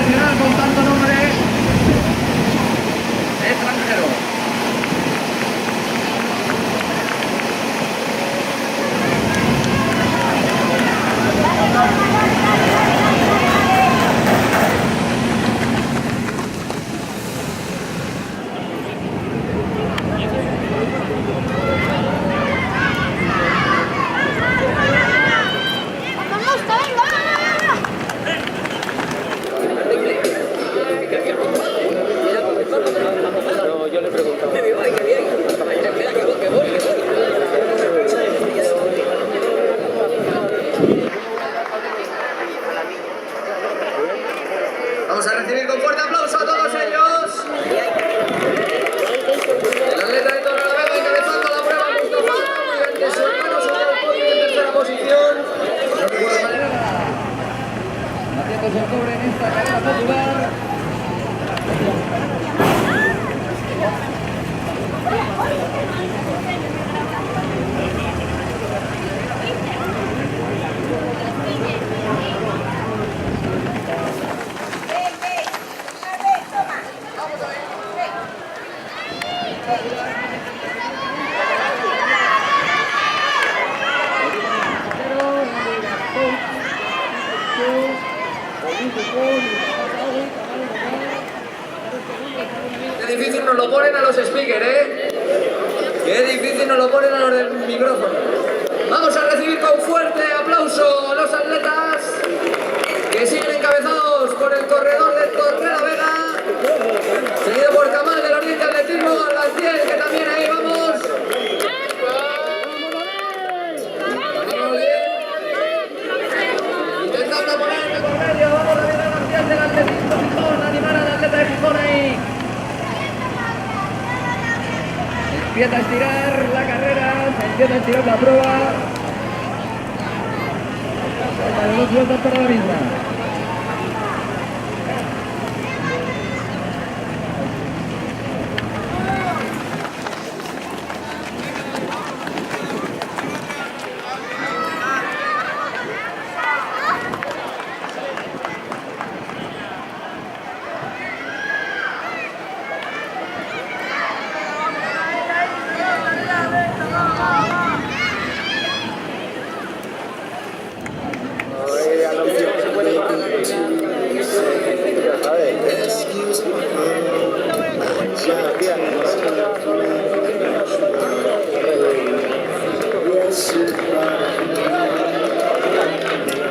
nacional con tanto nombre extranjero. Vamos a recibir con fuerte aplauso a todos ellos. El atleta de Torrelavega encabezando la prueba, Mustafa mediante su hermano sobre el podio en tercera posición. No recuerdo cuál era. Haciéndose el cobre en esta carrera popular. Qué difícil nos lo ponen a los speakers, Qué difícil nos lo ponen a los del micrófono. Vamos a recibir con fuerte aplauso a los atletas que siguen encabezados por el corredor de Torrelavega, seguido por Kamal del Oriente Atletismo, García, que también ahí vamos. Intentando poner el medio, vamos a ver a García del Atletismo Gijón, animar al atleta de Gijón ahí. Empieza a estirar la carrera, se empieza a estirar la prueba. Faltan 2 vueltas para la misma.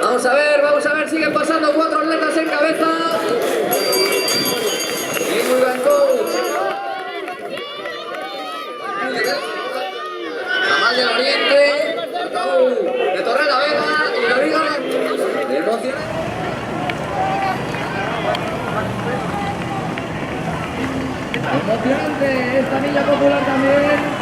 Vamos a ver, siguen pasando 4 atletas en cabeza. Y muy buen coach. Kamal del Oriente, de Torrelavega y la Viga de Emocionante. Emocionante esta milla popular también.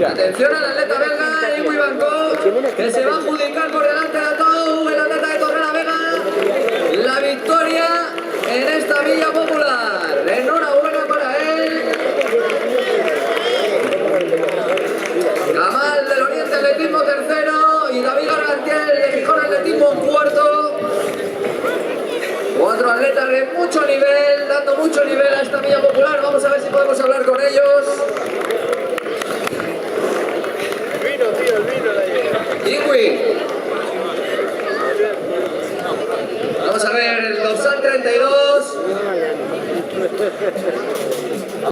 Atención al atleta belga, Iwi Bancó, que se va a adjudicar por delante de todo el atleta de Torrelavega la victoria en esta villa popular. Enhorabuena para él. Kamal del Oriente Atletismo tercero y David García de Gijón Atletismo cuarto. 4 atletas de mucho nivel, dando mucho nivel a esta villa popular. Vamos a ver si podemos hablar con ellos.